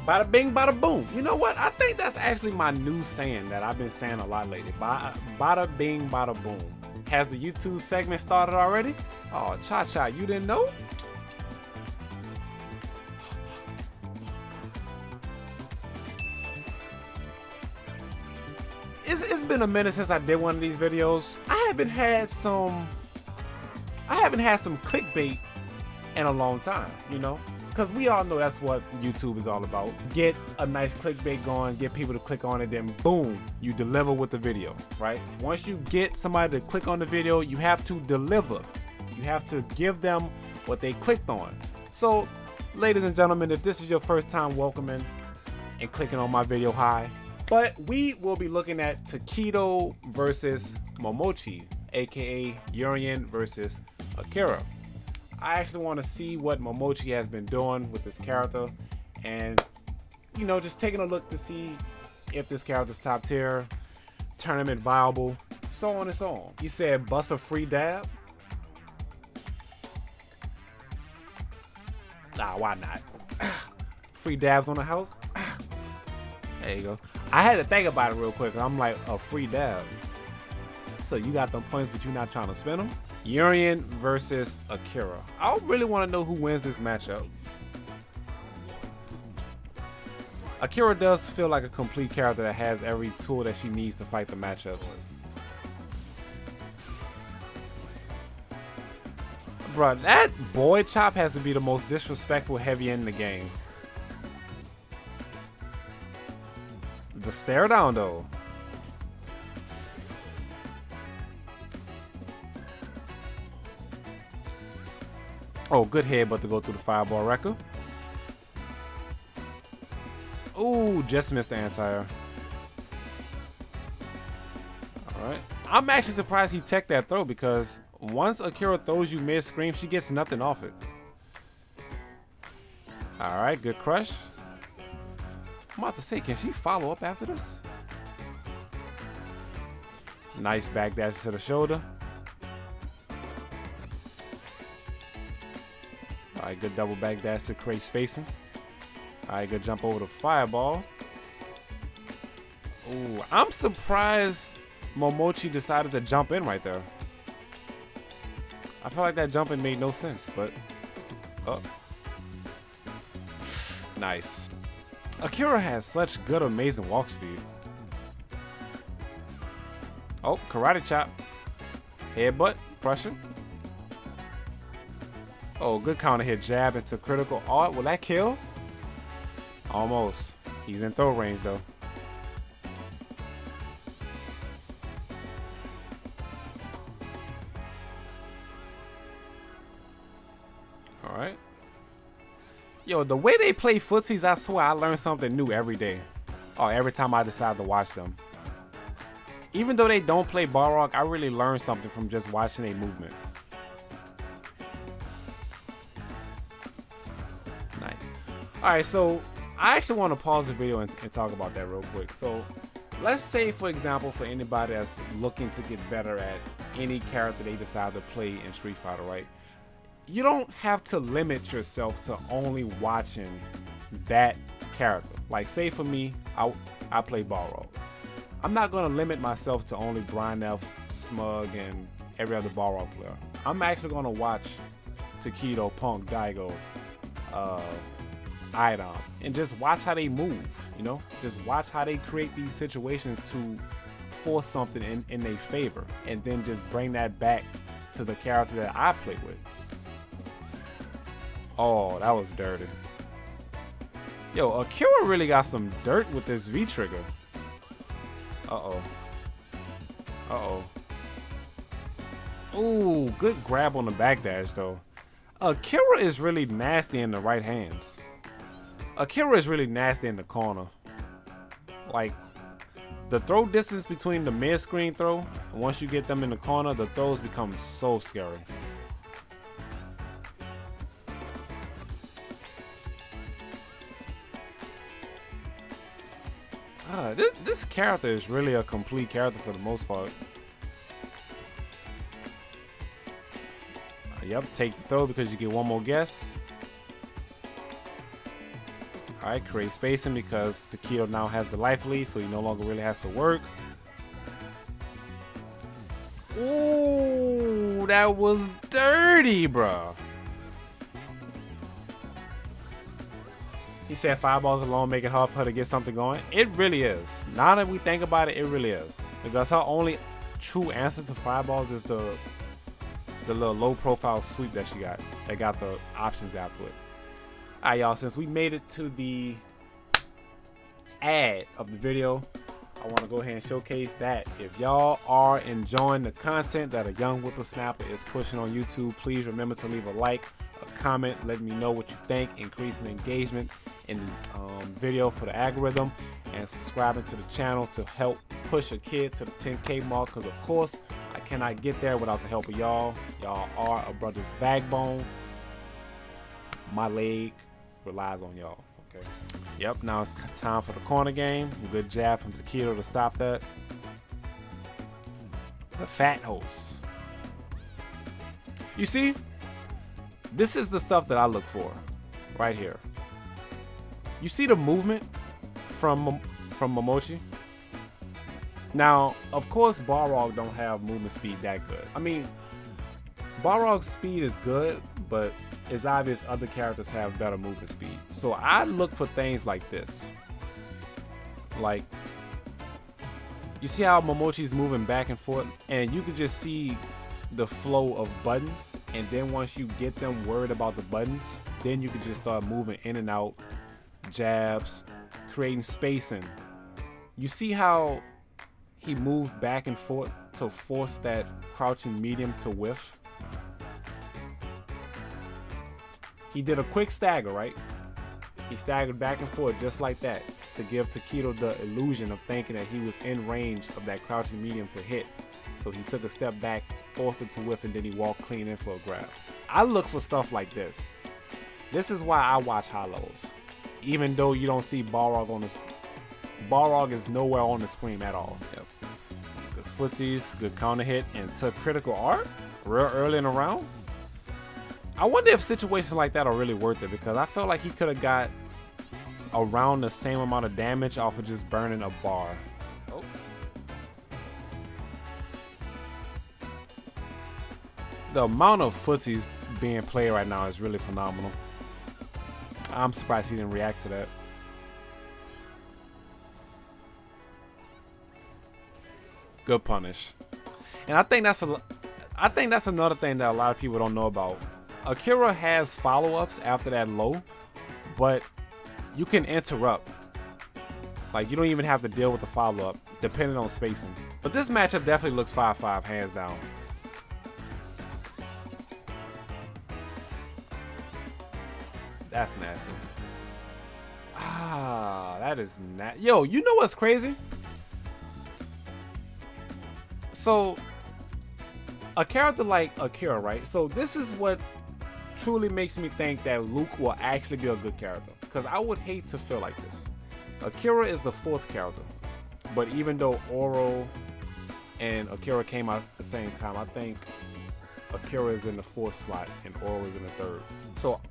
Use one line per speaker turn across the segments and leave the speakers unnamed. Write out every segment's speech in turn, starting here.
Bada bing, bada boom. You know what? I think that's actually my new saying that I've been saying a lot lately. Bada bing, bada boom. Has the YouTube segment started already? Oh, Cha-Cha, you didn't know? It's been a minute since I did one of these videos. I haven't had some clickbait in a long time, you know? Because we all know that's what YouTube is all about. Get a nice clickbait going, get people to click on it, then boom, you deliver with the video, right? Once you get somebody to click on the video, you have to deliver. You have to give them what they clicked on. So, ladies and gentlemen, if this is your first time welcoming and clicking on my video, hi. But we will be looking at Tokido versus Momochi, aka Urien versus Akira. I actually want to see what Momochi has been doing with this character, and you know, just taking a look to see if this character's top tier, tournament viable, so on and so on. You said bust a free dab? Nah, why not? Free dabs on the house? There you go. I had to think about it real quick. I'm like, a free dab. So you got them points, but you're not trying to spend them? Urien versus Akira. I really want to know who wins this matchup. Akira does feel like a complete character that has every tool that she needs to fight the matchups. Bruh, that boy chop has to be the most disrespectful heavy in the game. The stare down though. Oh, good headbutt to go through the fireball wrecker. Ooh, just missed the anti-air. Alright. I'm actually surprised he teched that throw, because once Akira throws you mid-scream, she gets nothing off it. Alright, good crush. I'm about to say, can she follow up after this? Nice backdash to the shoulder. Alright, good double backdash to create spacing. Alright, good jump over the fireball. Ooh, I'm surprised Momochi decided to jump in right there. I feel like that jumping made no sense, but oh. Nice. Akira has such good, amazing walk speed. Oh, karate chop. Headbutt, pressure. Oh, good counter hit jab into critical art. Will that kill? Almost. He's in throw range though. Alright. Yo, the way they play footsies, I swear I learn something new every day. Or every time I decide to watch them. Even though they don't play Balrog, I really learn something from just watching a movement. Nice. Alright, so I actually want to pause the video and talk about that real quick. So let's say, for example, for anybody that's looking to get better at any character they decide to play in Street Fighter, right? You don't have to limit yourself to only watching that character. Like, say for me, I play Balrog. I'm not going to limit myself to only Brian F, Smug, and every other Balrog player. I'm actually going to watch Tokido, Punk, Daigo, Idom, and just watch how they move, you know? Just watch how they create these situations to force something in their favor, and then just bring that back to the character that I play with. Oh, that was dirty. Yo, Akira really got some dirt with this V-trigger. Uh-oh. Uh-oh. Ooh, good grab on the backdash, though. Akira is really nasty in the right hands. Akira is really nasty in the corner. Like, the throw distance between the mid-screen throw, and once you get them in the corner, the throws become so scary. This character is really a complete character for the most part. Yep, take the throw because you get one more guess. Alright, create spacing because Tokido now has the life lead, so he no longer really has to work. Ooh, that was dirty, bro. He said fireballs alone make it hard for her to get something going. It really is. Now that we think about it, it really is. Because her only true answer to fireballs is the little low profile sweep that she got. That got the options after it. Alright, y'all, since we made it to the ad of the video, I want to go ahead and showcase that if y'all are enjoying the content that a young whippersnapper is pushing on YouTube, please remember to leave a like, a comment, let me know what you think, increasing engagement in the video for the algorithm, and subscribing to the channel to help push a kid to the 10K mark, because of course I cannot get there without the help of y'all. Y'all are a brother's backbone. My leg relies on y'all. Okay. Yep, now it's time for the corner game. Good jab from Tokido to stop that. The fat host. You see, this is the stuff that I look for right here. You see the movement from Momochi? Now, of course, Balrog don't have movement speed that good. I mean, Balrog's speed is good, but it's obvious other characters have better movement speed. So I look for things like this. Like, you see how Momochi's moving back and forth, and you can just see the flow of buttons, and then once you get them worried about the buttons, then you can just start moving in and out, jabs, creating spacing. You see how he moved back and forth to force that crouching medium to whiff? He did a quick stagger, right? He staggered back and forth just like that to give Tokido the illusion of thinking that he was in range of that crouching medium to hit. So he took a step back, forced it to whiff, and then he walked clean in for a grab. I look for stuff like this. This is why I watch hollows. Even though you don't see Balrog on the... Balrog is nowhere on the screen at all. Yep. Good footsies, good counter hit, and took critical art real early in the round. I wonder if situations like that are really worth it, because I felt like he could have got around the same amount of damage off of just burning a bar. Oh. The amount of footsies being played right now is really phenomenal. I'm surprised he didn't react to that. Good punish. And I think that's another thing that a lot of people don't know about. Akira has follow-ups after that low, but you can interrupt. Like, you don't even have to deal with the follow-up, depending on spacing. But this matchup definitely looks 5-5, hands down. That's nasty. Ah, that is nasty. Yo, you know what's crazy? So, a character like Akira, right? So this is what truly makes me think that Luke will actually be a good character, because I would hate to feel like this. Akira is the 4th character, but even though Oro and Akira came out at the same time, I think Akira is in the 4th slot and Oro is in the 3rd. So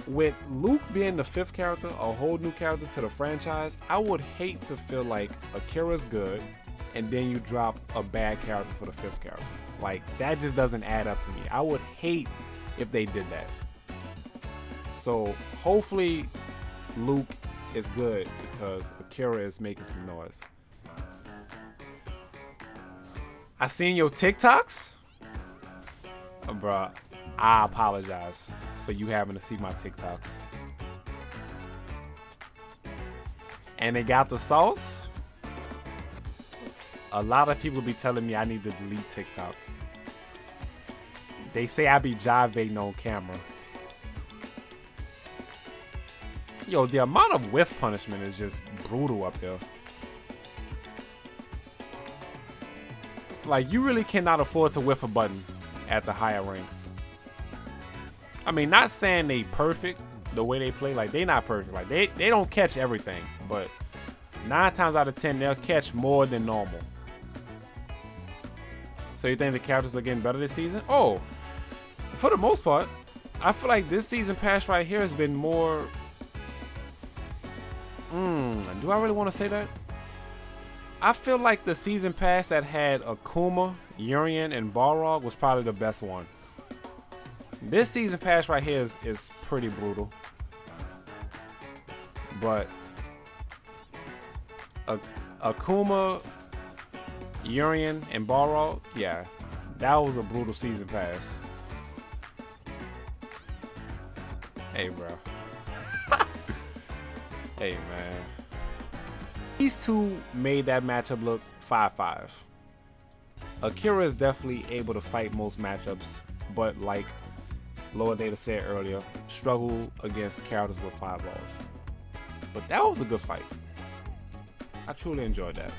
with Luke being the 5th character, a whole new character to the franchise, I would hate to feel like Akira's good and then you drop a bad character for the 5th character. Like, that just doesn't add up to me. I would hate if they did that. So hopefully Luke is good, because Akira is making some noise. I seen your TikToks? Bruh, I apologize for you having to see my TikToks. And they got the sauce. A lot of people be telling me I need to delete TikTok. They say I be jivating on camera. Yo, the amount of whiff punishment is just brutal up there. Like, you really cannot afford to whiff a button at the higher ranks. I mean, not saying they perfect the way they play. Like, they not perfect. Like, they don't catch everything. But 9 times out of 10, they'll catch more than normal. So you think the characters are getting better this season? Oh, for the most part, I feel like this season pass right here has been more Do I really want to say that? I feel like the season pass that had Akuma, Urien, and Balrog was probably the best one. This season pass right here is pretty brutal. But Akuma, Urien, and Balrog, yeah, that was a brutal season pass. Hey, bro. Hey, man. These two made that matchup look 5-5. Akira is definitely able to fight most matchups, but like Lower Data said earlier, struggle against characters with 5 balls. But that was a good fight. I truly enjoyed that.